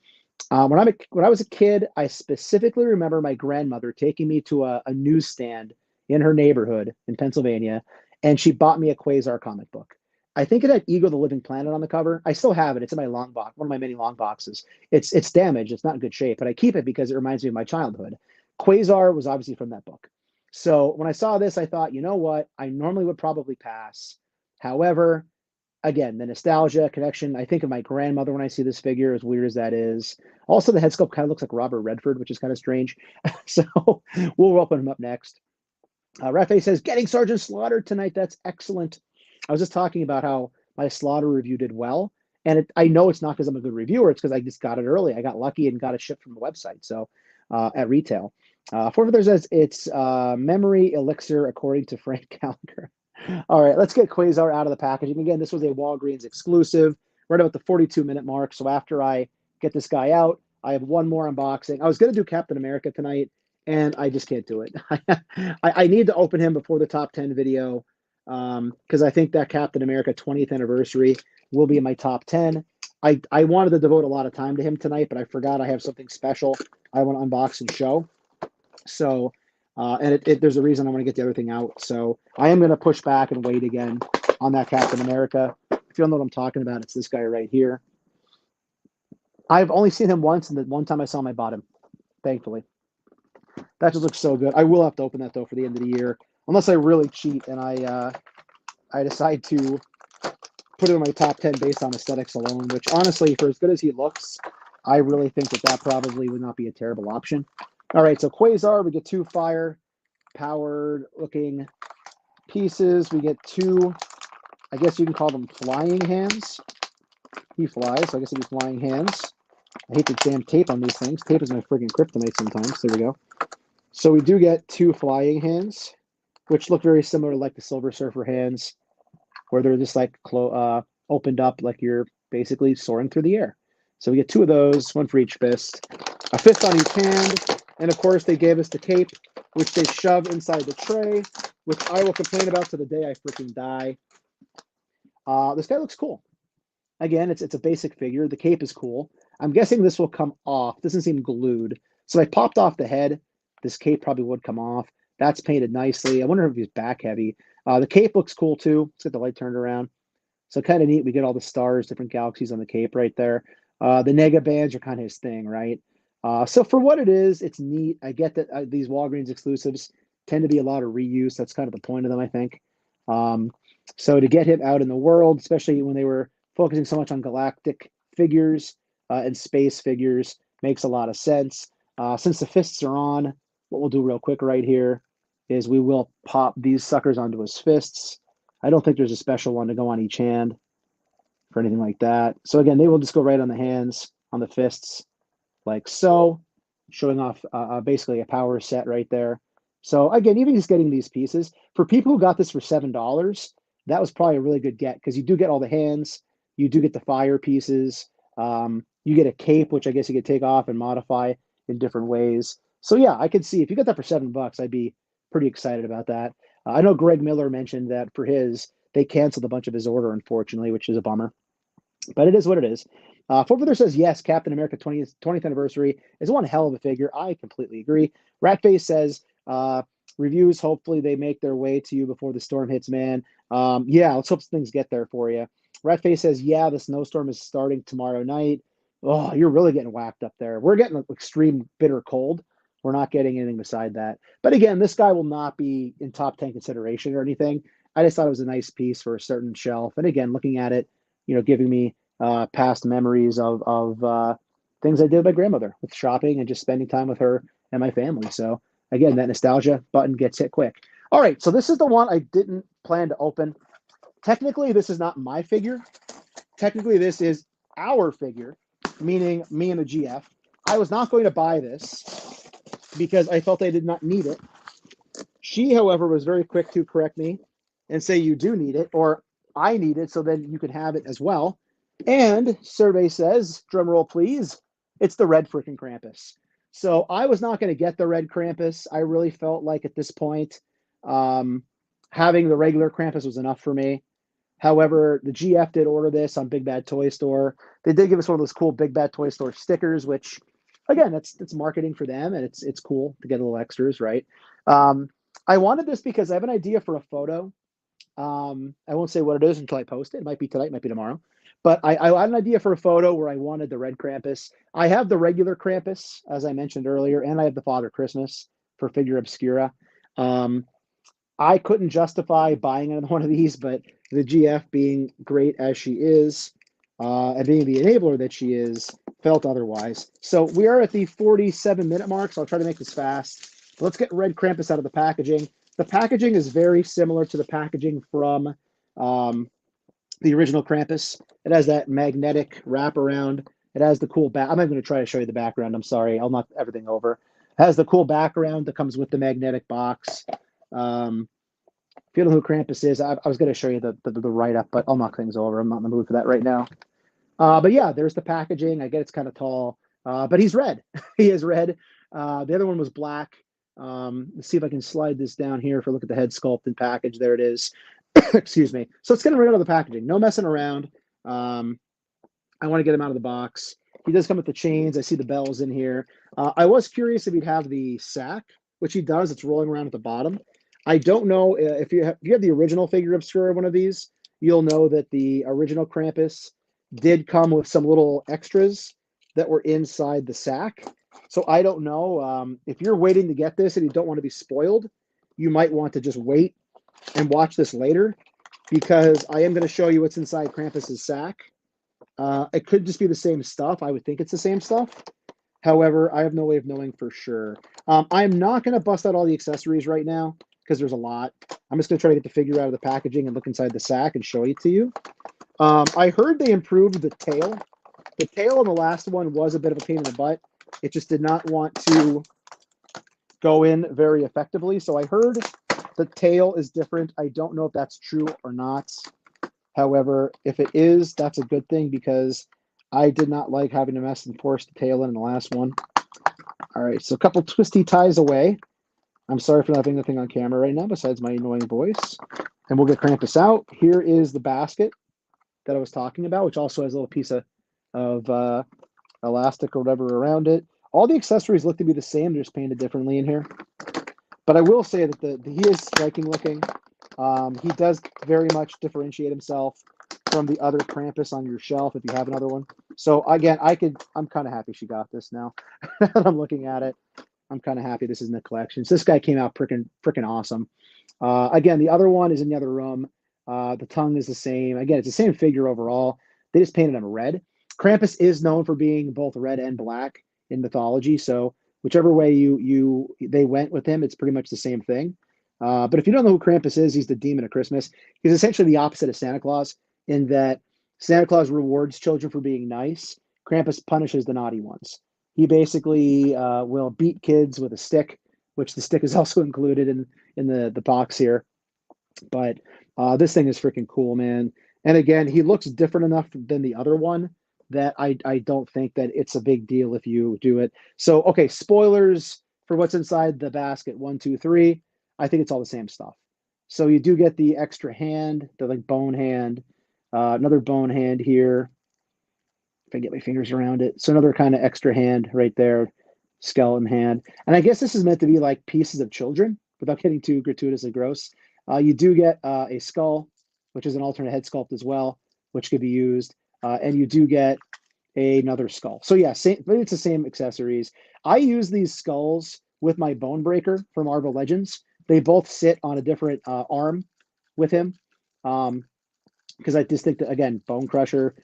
When I was a kid, I specifically remember my grandmother taking me to a newsstand in her neighborhood in Pennsylvania, and she bought me a Quasar comic book. I think it had Ego the Living Planet on the cover. I still have it. It's in my long box, one of my many long boxes. It's damaged. It's not in good shape, but I keep it because it reminds me of my childhood. Quasar was obviously from that book. So when I saw this, I thought, you know what? I normally would probably pass. However, again, the nostalgia connection. I think of my grandmother when I see this figure, as weird as that is. Also, the head sculpt kind of looks like Robert Redford, which is kind of strange. So we'll open him up next. Rafe says, getting Sergeant Slaughter tonight. That's excellent. I was just talking about how my Slaughter review did well. And I know it's not because I'm a good reviewer. It's because I just got it early. I got lucky and got it shipped from the website. So at retail. Forfeither says it's memory elixir, according to Frank Gallagher. All right, let's get Quasar out of the packaging. Again, this was a Walgreens exclusive, right about the 42-minute mark. So after I get this guy out, I have one more unboxing. I was going to do Captain America tonight, and I just can't do it. I need to open him before the top 10 video because I think that Captain America 20th anniversary will be in my top 10. I wanted to devote a lot of time to him tonight, but I forgot I have something special I want to unbox and show. So, and there's a reason I want to get the other thing out. So I am going to push back and wait again on that Captain America. If you don't know what I'm talking about, it's this guy right here. I've only seen him once, and the one time I saw him, I bought him, thankfully. That just looks so good. I will have to open that, though, for the end of the year, unless I really cheat and I decide to put it in my top 10 based on aesthetics alone, which, honestly, for as good as he looks, I really think that probably would not be a terrible option. All right, so Quasar, we get 2 fire-powered looking pieces. We get 2, I guess you can call them flying hands. He flies, so I guess it'd be flying hands. I hate the damn tape on these things. Tape is my freaking kryptonite sometimes. There we go. So we do get 2 flying hands, which look very similar to like the Silver Surfer hands, where they're just like opened up like you're basically soaring through the air. So we get 2 of those, 1 for each fist, a fist on each hand, and of course they gave us the cape, which they shove inside the tray, which I will complain about to the day I freaking die. This guy looks cool. Again, it's a basic figure. The cape is cool. I'm guessing this will come off. It doesn't seem glued. So if I popped off the head, this cape probably would come off. That's painted nicely. I wonder if he's back heavy. The cape looks cool too. Let's get the light turned around. So kind of neat. We get all the stars, different galaxies on the cape right there. The nega bands are kind of his thing, right? So for what it is, it's neat. I get that these Walgreens exclusives tend to be a lot of reuse. That's kind of the point of them, I think. Um, so to get him out in the world, especially when they were focusing so much on galactic figures and space figures, makes a lot of sense. Since the fists are on, what we'll do real quick right here is we will pop these suckers onto his fists. I don't think there's a special one to go on each hand for anything like that. So again, they will just go right on the hands, on the fists, like so, showing off basically a power set right there. So again, even just getting these pieces, for people who got this for $7, that was probably a really good get because you do get all the hands, you do get the fire pieces, you get a cape, which I guess you could take off and modify in different ways. So yeah, I could see if you got that for $7, I'd be pretty excited about that. I know Greg Miller mentioned that for his, they canceled a bunch of his order, unfortunately, which is a bummer. But it is what it is. Fort Brother says, yes, Captain America 20th anniversary is one hell of a figure. I completely agree. Ratface says, reviews, hopefully they make their way to you before the storm hits, man. Yeah, let's hope things get there for you. Ratface says, yeah, the snowstorm is starting tomorrow night. Oh, you're really getting whacked up there. We're getting an extreme bitter cold. We're not getting anything beside that. But again, this guy will not be in top 10 consideration or anything. I just thought it was a nice piece for a certain shelf. And again, looking at it, giving me past memories of things I did with my grandmother with shopping and just spending time with her and my family. So again, that nostalgia button gets hit quick. All right, so this is the one I didn't plan to open. Technically, this is not my figure. Technically, this is our figure, meaning me and the GF. I was not going to buy this because I felt I did not need it. She, however, was very quick to correct me and say you do need it, or I need it, so then you can have it as well. And survey says, drum roll please, it's the red freaking Krampus. So I was not going to get the red Krampus. I really felt like at this point, having the regular Krampus was enough for me. However, the GF did order this on Big Bad Toy Store. They did give us one of those cool Big Bad Toy Store stickers, which, again, that's marketing for them, and it's cool to get a little extras, right? I wanted this because I have an idea for a photo. I won't say what it is until I post it. It might be tonight, might be tomorrow. But I had an idea for a photo where I wanted the red Krampus. I have the regular Krampus, as I mentioned earlier, and I have the Father Christmas for Figure Obscura. I couldn't justify buying another one of these, but the GF, being great as she is, and being the enabler that she is, felt otherwise. So we are at the 47-minute mark, so I'll try to make this fast. Let's get red Krampus out of the packaging. The packaging is very similar to the packaging from the original Krampus. It has that magnetic wraparound. It has the cool back. I'm not going to try to show you the background. I'm sorry. I'll knock everything over. It has the cool background that comes with the magnetic box. If you don't know who Krampus is, I was going to show you the write-up, but I'll knock things over. I'm not in the mood for that right now. But yeah, there's the packaging. I get it's kind of tall, but he's red. He is red. The other one was black. Let's see if I can slide this down here for a look at the head sculpt and package. There it is. Excuse me. So it's getting right out of the packaging. No messing around. I want to get him out of the box. He does come with the chains. I see the bells in here. I was curious if he'd have the sack, which he does. It's rolling around at the bottom. I don't know if you have the original Figure Obscura one of these, you'll know that the original Krampus did come with some little extras that were inside the sack. So I don't know. If you're waiting to get this and you don't want to be spoiled, you might want to just wait and watch this later, because I am going to show you what's inside Krampus's sack. It could just be the same stuff. I would think it's the same stuff. However, I have no way of knowing for sure. I'm not going to bust out all the accessories right now because there's a lot. I'm just going to try to get the figure out of the packaging and look inside the sack and show it to you. I heard they improved the tail. The tail on the last one was a bit of a pain in the butt. It just did not want to go in very effectively. So I heard the tail is different. I don't know if that's true or not. However, if it is, that's a good thing, because I did not like having to mess and force the tail in the last one. All right, so a couple twisty ties away. I'm sorry for not having nothing on camera right now besides my annoying voice. And we'll get Krampus out. Here is the basket that I was talking about, which also has a little piece of elastic or whatever around it. All the accessories look to be the same. They're just painted differently in here. But I will say that he is striking looking. He does very much differentiate himself from the other Krampus on your shelf if you have another one. So again, I'm kind of happy she got this now. I'm looking at it. I'm kind of happy this is in the collection. So this guy came out freaking awesome. Again, the other one is in the other room. The tongue is the same. Again, it's the same figure overall. They just painted him red. Krampus is known for being both red and black in mythology. So whichever way they went with him, it's pretty much the same thing. But if you don't know who Krampus is, he's the demon of Christmas. He's essentially the opposite of Santa Claus in that Santa Claus rewards children for being nice. Krampus punishes the naughty ones. He basically will beat kids with a stick, which the stick is also included in the box here. But this thing is freaking cool, man. And again, he looks different enough than the other one that I don't think that it's a big deal if you do it. So, okay, spoilers for what's inside the basket. 1, 2, 3. I think it's all the same stuff. So you do get the extra hand, the like bone hand, another bone hand here. If I get my fingers around it. So another kind of extra hand right there, skeleton hand. And I guess this is meant to be like pieces of children without getting too gratuitously gross. You do get a skull, which is an alternate head sculpt as well, which could be used. And you do get another skull. So yeah, but it's the same accessories. I use these skulls with my Bone Breaker from Marvel Legends. They both sit on a different arm with him. Because I just think that, again, Bone Crusher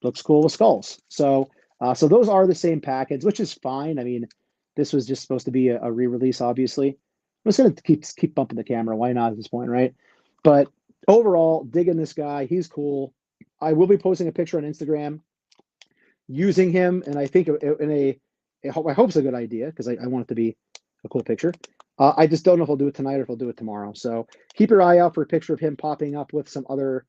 looks cool with skulls. So those are the same package, which is fine. I mean, this was just supposed to be a re-release, obviously. I'm just going to keep bumping the camera. Why not at this point, right? But overall, digging this guy. He's cool. I will be posting a picture on Instagram using him, and I think I hope it's a good idea because I want it to be a cool picture. I just don't know if I'll do it tonight or if I'll do it tomorrow. So keep your eye out for a picture of him popping up with some other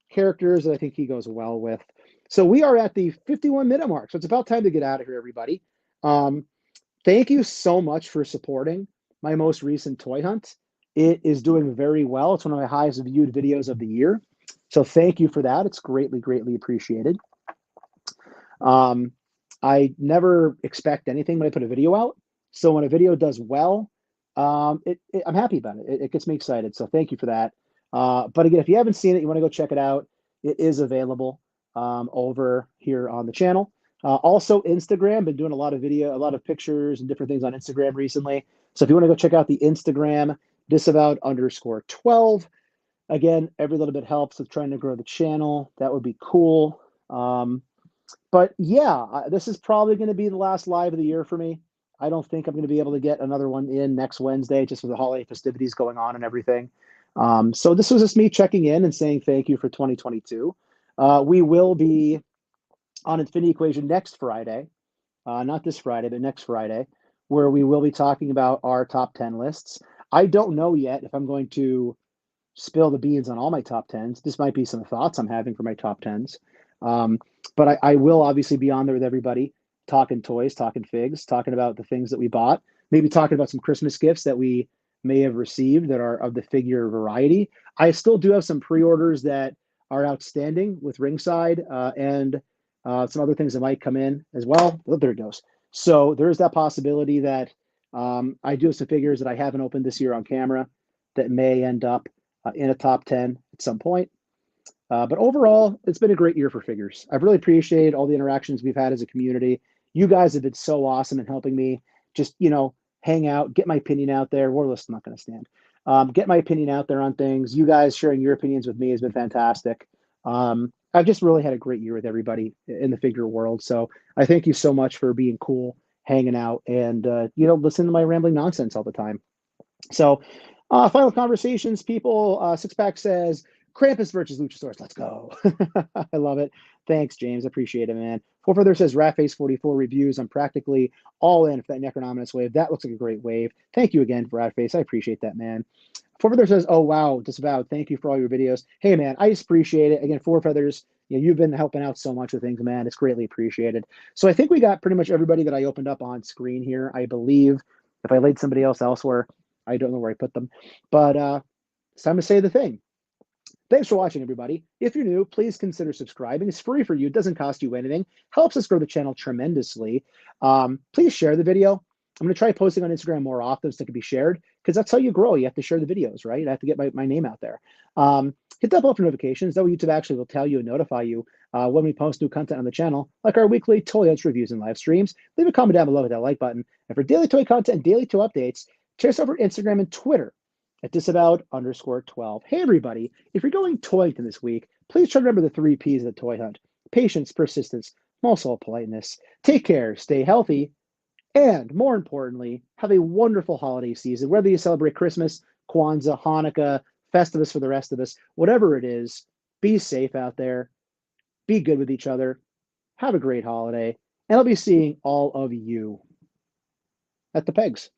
characters that I think he goes well with. So we are at the 51-minute mark. So it's about time to get out of here, everybody. Thank you so much for supporting my most recent toy hunt. It is doing very well. It's one of my highest viewed videos of the year. So thank you for that. It's greatly, greatly appreciated. I never expect anything when I put a video out. So when a video does well, I'm happy about it. It gets me excited. So thank you for that. But again, if you haven't seen it, you want to go check it out. It is available over here on the channel. Also, Instagram, been doing a lot of pictures and different things on Instagram recently. So if you want to go check out the Instagram, disavowed_12. Again, every little bit helps with trying to grow the channel. That would be cool. But yeah, this is probably going to be the last live of the year for me. I don't think I'm going to be able to get another one in next Wednesday, just with the holiday festivities going on and everything. So this was just me checking in and saying thank you for 2022. We will be on Infinity Equation next Friday, not this Friday, but next Friday, where we will be talking about our top 10 lists. I don't know yet if I'm going to spill the beans on all my top 10s. This might be some thoughts I'm having for my top 10s. But I will obviously be on there with everybody, talking toys, talking figs, talking about the things that we bought, maybe talking about some Christmas gifts that we may have received that are of the figure variety. I still do have some pre-orders that are outstanding with Ringside and some other things that might come in as well. Oh, there it goes. So there is that possibility that I do have some figures that I haven't opened this year on camera that may end up in a top 10 at some point. But overall, it's been a great year for figures. I've really appreciated all the interactions we've had as a community. You guys have been so awesome in helping me just, hang out, get my opinion out there. Warless, not going to stand. Get my opinion out there on things. You guys sharing your opinions with me has been fantastic. I've just really had a great year with everybody in the figure world. So I thank you so much for being cool, hanging out, and, listening to my rambling nonsense all the time. So final conversations, people. Six Pack says, Krampus versus Luchasaurus. Let's go. I love it. Thanks, James. Appreciate it, man. Four Feather says Ratface44 reviews. I'm practically all in for that Necronominus wave. That looks like a great wave. Thank you again, Ratface. I appreciate that, man. Four Feathers says, oh, wow, Disavowed. Thank you for all your videos. Hey, man, I just appreciate it. Again, Four Feathers, you've been helping out so much with things, man. It's greatly appreciated. So I think we got pretty much everybody that I opened up on screen here, I believe. If I laid somebody else elsewhere, I don't know where I put them. But it's time to say the thing. Thanks for watching, everybody. If you're new, please consider subscribing. It's free for you. It doesn't cost you anything. Helps us grow the channel tremendously. Please share the video. I'm going to try posting on Instagram more often so it can be shared because that's how you grow. You have to share the videos, right? I have to get my name out there. Hit that bell for notifications. That way YouTube actually will tell you and notify you when we post new content on the channel, like our weekly toy hunts reviews and live streams. Leave a comment down below with that like button. And for daily toy content and daily toy updates, check us over Instagram and Twitter at disabout_12. Hey, everybody, if you're going toy hunting this week, please try to remember the 3 Ps of the toy hunt: patience, persistence, and also politeness. Take care, stay healthy, and more importantly, have a wonderful holiday season. Whether you celebrate Christmas, Kwanzaa, Hanukkah, Festivus for the rest of us, whatever it is, be safe out there. Be good with each other. Have a great holiday. And I'll be seeing all of you at the pegs.